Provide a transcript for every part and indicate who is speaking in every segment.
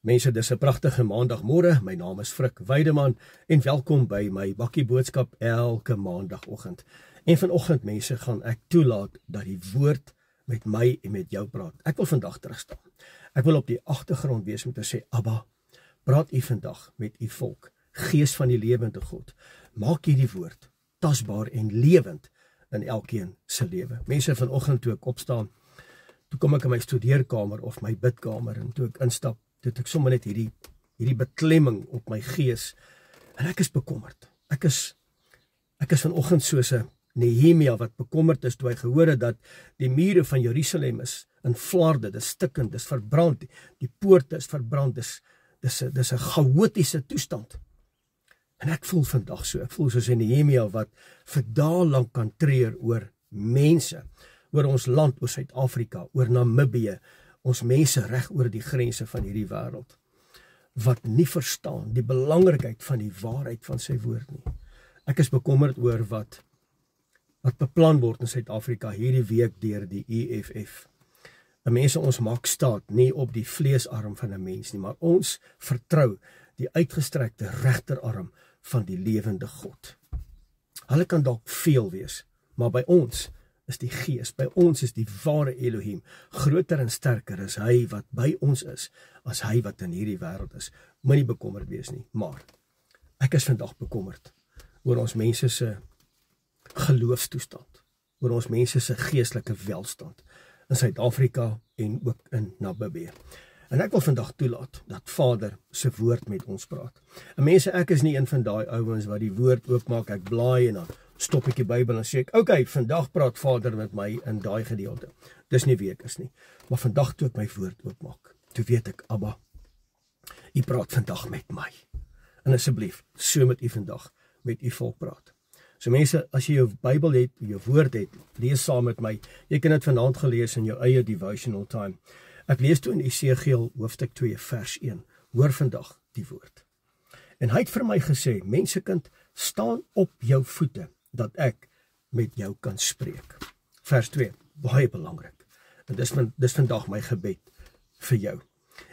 Speaker 1: Mense, dis 'n pragtige maandagmôre. My naam is Frik Weideman en welkom by my bakkie boodskap elke maandagoggend. En vanoggend mense gaan ek toelaat dat die woord met my en met jou praat. Ek wil vandag terugstaan. Ek wil op die agtergrond wees om te sê, Abba, praat u vandag met u volk, Gees van die lewende God. Maak hierdie woord tasbaar en lewend in elkeen se lewe. Mense, vanoggend toe ek opstaan, toe kom ek in my studeerkamer of my bidkamer en toe ek instap, toe ek sommer net hierdie beklemming op my gees en ek is bekommerd. Ek is vanoggend soos 'n Nehemia wat bekommerd is toe hy gehoor het dat die mure van Jerusalem is in vlaarde, dis stikkend, dis verbrand, die poorte is verbrand, dis 'n chaotiese toestand. En ek voel vandag so, ek voel soos 'n Nehemia wat vir dae lank kan treur oor mense, oor ons land, oor Suid-Afrika, oor Namibië, ons mense reg oor die grense van hierdie wêreld, wat nie verstaan die belangrikheid van die waarheid van sy woord nie. Ek is bekommerd oor wat beplan word in Suid-Afrika hierdie week deur die EFF. En mense, ons maak staat nie op die vleesarm van 'n mens nie, maar ons vertrou die uitgestrekte regterarm van die lewende God. Hulle kan dalk veel wees, maar by ons is die Gees, by ons is die ware Elohim. Groter en sterker is hy wat by ons is, as hy wat in hierdie wêreld is. Moenie bekommerd wees nie, maar ek is vandag bekommerd oor ons mense se geloofstoestand, oor ons mense se geestelike welstand in Suid-Afrika en ook in Namibië. En ek wil vandag toelaat dat Vader se woord met ons praat. En mense, ek is nie een van daai ouens wat die woord oopmaak, ek blaai en dan stop ek die Bybel en sê ek, okay, vandag praat Vader met my in daai gedeelte. Dis nie wie ek is nie. Maar vandag toe ek my woord oopmaak, toe weet ek, Abba, u praat vandag met my. En asseblief, so met u vandag met u volk praat. So mense, as jy jou Bybel het, jou woord het, lees saam met my. Jy kan dit vanaand gelees in jou eie devotional time. Ek lees toe in Esegiel hoofstuk 2 vers 1. Hoor vandag die woord. En hy het vir my gesê, mensekind, staan op jou voete, dat ek met jou kan spreek. Vers 2, baie belangrik. En dis vandag my gebed vir jou.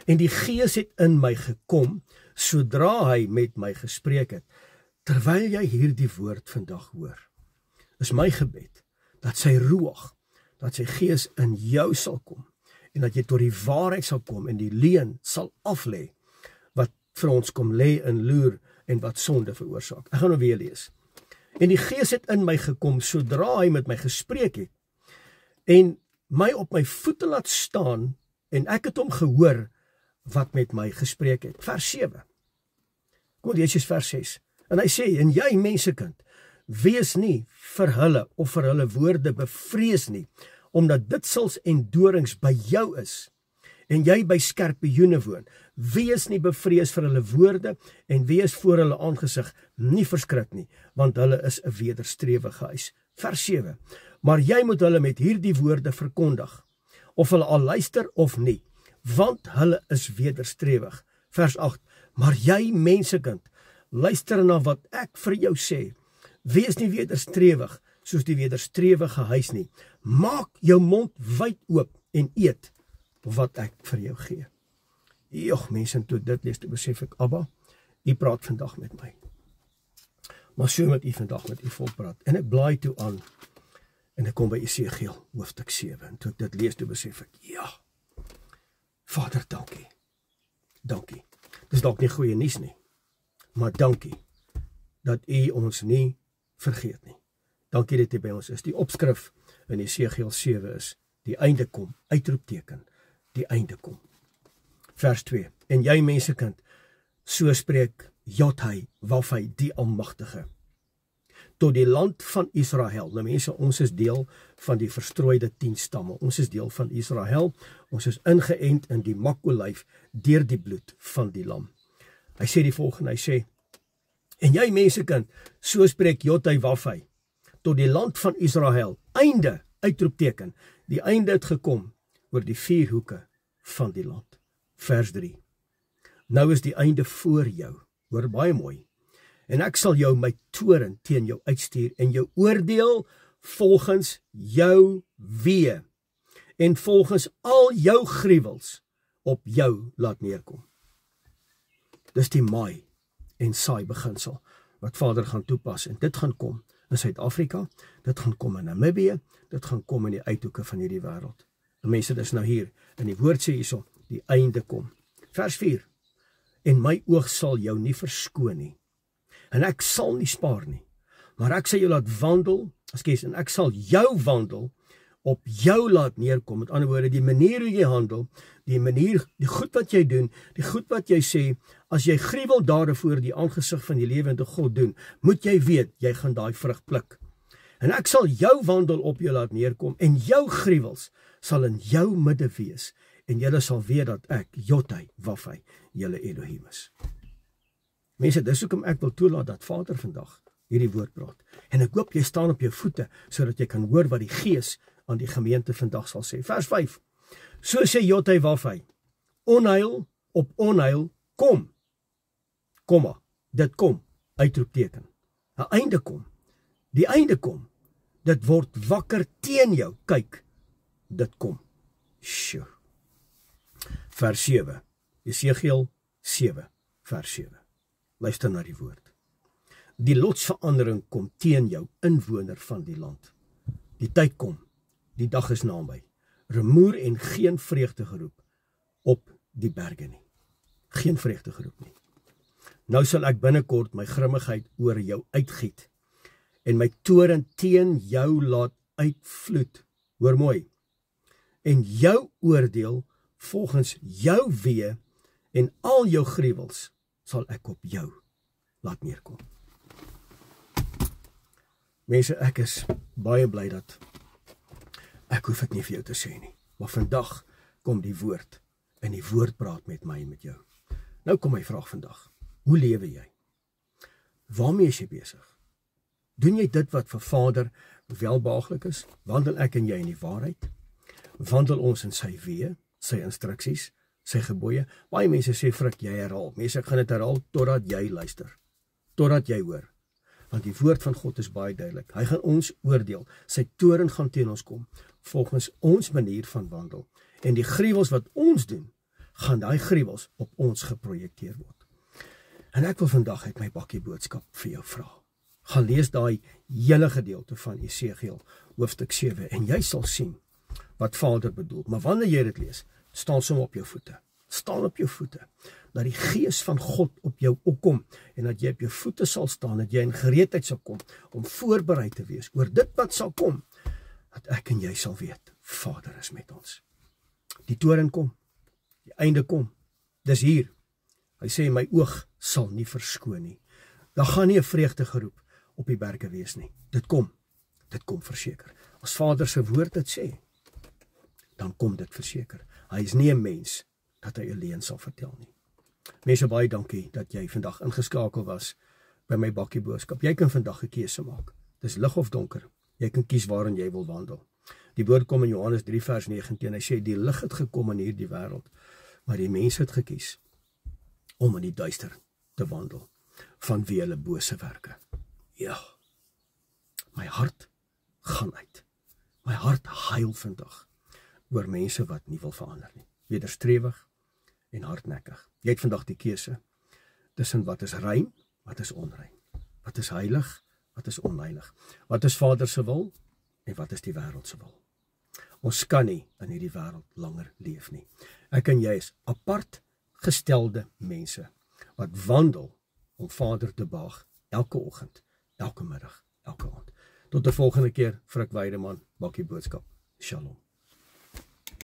Speaker 1: En die Gees het in my gekom, sodra hy met my gespreek het. Terwyl jy hierdie woord vandag hoor, is my gebed, dat sy ruach, dat sy Gees in jou sal kom, en dat jy tot die waarheid sal kom, en die leuen sal aflê, wat vir ons kom lê en loer, en wat sonde veroorsaak. Ek gaan nou weer lees. En die Gees het in my gekom, sodra hy met my gespreek het, en my op my voete laat staan, en ek het hom gehoor, wat met my gespreek het. Vers 7. Kom lees jy vers 6. En hy sê, en jy mensekind, wees nie vir hulle of vir hulle woorde bevrees nie, omdat bitsels en dorings by jou is, en jy by skorpioene woon. Wees nie bevrees vir hulle woorde, en wees voor hulle aangesig nie verskrik nie, want hulle is 'n wederstrewige huis. Vers 7. Maar jy moet hulle met hierdie woorde verkondig, of hulle al luister of nie, want hulle is wederstrewig. Vers 8. Maar jy mensekind, luister na wat ek vir jou sê. Wees nie wederstrewig soos die wederstrewige huis nie. Maak jou mond wyd oop en eet wat ek vir jou gee. Jogg, mense, toe dit lees, toe besef ek, Abba, u praat vandag met my. Maar so met u vandag met u volk praat. En ek blaai toe aan en ek kom by Esegiel hoofstuk 7. En toe ek dit lees, toe besef ek, ja, Vader, dankie. Dankie. Dis dalk nie goeie nuus nie. Maar dankie dat u ons nie vergeet nie. Dankie dat u by ons is. Die opskrif in Esegiel 7 is, die einde kom, uitroepteken, die einde kom. Vers 2, en jy mensekind, so spreek Jodhai, Wafai, die Almagtige, tot die land van Israel. Nou mense, ons is deel van die verstrooide 10 stamme. Ons is deel van Israel. Ons is ingeënt in die makolyf deur die bloed van die lam. Hy sê die volgende, hy sê, en jy mensekind, so spreek Jodhai Wafai, tot die land van Israel, einde, uitroepteken, die einde het gekom, oor die 4 hoeke van die land. Vers 3, nou is die einde voor jou, hoor baie mooi, en ek sal jou my toorn teen jou uitstuur, en jou oordeel volgens jou weë, en volgens al jou gruwels op jou laat neerkom. Dis die maai en saai beginsel wat Vader gaan toepas en dit gaan kom in Suid-Afrika, dit gaan kom in Namibië, dit gaan kom in die uithoeke van hierdie wêreld. En mense, dis nou hier in die woord sê hierso, die einde kom. Vers 4. En my oog sal jou nie verskoon nie. En ek sal nie spaar nie, maar ek sal jou laat wandel, en ek sal jou wandel op jou laat neerkom. Met ander woorde, die manier hoe jy handel, die goed wat jy doen, die goed wat jy sê, as jy gruweldade voor die aangesig van die lewende God doen, moet jy weet, jy gaan daai vrug pluk. En ek sal jou wandel op jou laat neerkom, en jou gruwels sal in jou midde wees, en julle sal weet dat ek, Jotai, Wafai, julle Elohim is. Mense, dis hoekom ek wil toelaat dat Vader vandag hierdie woord praat. En ek hoop jy staan op jou voete, sodat jy kan hoor wat die Gees aan die gemeente vandag sal sê. Vers 5. So sê Jotai Wafai, onheil op onheil kom. Komma, dit kom, uitroepteken. 'n einde kom. Die einde kom. Dit word wakker teen jou. Kyk, dit kom. Sjoe. Vers 7. Jesegiel 7, vers 7. Luister na die woord. Die lotsverandering kom teen jou, inwoner van die land. Die tyd kom, die dag is naby. Rumoer en geen vreugdegeroep op die berge nie. Geen vreugdegeroep nie. Nou sal ek binnekort my grimmigheid oor jou uitgiet en my toorn teen jou laat uitvloed. Hoor mooi. En jou oordeel volgens jou weë en al jou gruwels sal ek op jou laat neerkom. Mense, ek is baie bly dat ek hoef dit nie vir jou te sê nie. Maar vandag kom die woord en die woord praat met my en met jou. Nou kom my vraag vandag. Hoe lewe jy? Waarmee is jy besig? Doen jy dit wat vir Vader welbehaaglik is? Wandel ek en jy in die waarheid? Wandel ons in sy weë, sy instruksies, sy gebooie? Baie mense sê, Frik, jy herhaal. Mense, ek gaan dit herhaal totdat jy luister. Totdat jy hoor. Want die woord van God is baie duidelik. Hy gaan ons oordeel. Sy toorn gaan teen ons kom, volgens ons manier van wandel. En die gruwels wat ons doen, gaan daai gruwels op ons geprojekteer word. En ek wil vandag uit my bakkie boodskap vir jou vra. Gaan lees daai hele gedeelte van Jesegiel, hoofstuk 7, en jy sal sien wat Vader bedoel. Maar wanneer jy dit lees, staan som op jou voete. Staan op jou voete. Dat die Gees van God op jou opkom, en dat jy op jou voete sal staan, dat jy in gereedheid sal kom, om voorbereid te wees oor dit wat sal kom, dat ek en jy sal weet, Vader is met ons. Die toorn kom, die einde kom, dis hier. Hy sê, my oog sal nie verskoon nie. Daar gaan nie 'n vreugdegeroep op die berge wees nie. Dit kom verseker. As Vader se woord dit sê, dan kom dit verseker. Hy is nie 'n mens dat hy alleen sal vertel nie. Mense, baie dankie dat jy vandag ingeskakel was by my bakkie boodskap. Jy kan vandag 'n keuse maak. Dis lig of donker. Jy kan kies waarin jy wil wandel. Die woord kom in Johannes 3 vers 19. Hy sê, die lig het gekom in hierdie wêreld, maar die mense het gekies om in die duister te wandel, vanweë hulle bose werke. Ja, my hart gaan uit. My hart huil vandag oor mense wat nie wil verander nie. Wederstrewig en hardnekkig. Jy het vandag die keuse tussen wat is rein, wat is onrein. Wat is heilig, wat is onheilig. Wat is Vader se wil en wat is die wêreld se wil. Ons kan nie in hierdie wêreld langer leef nie. Ek en jy is apart gestelde mense wat wandel om Vader te behaag elke oggend, elke middag, elke aand. Tot die volgende keer, Frik Weideman, bakkie boodskap. Shalom.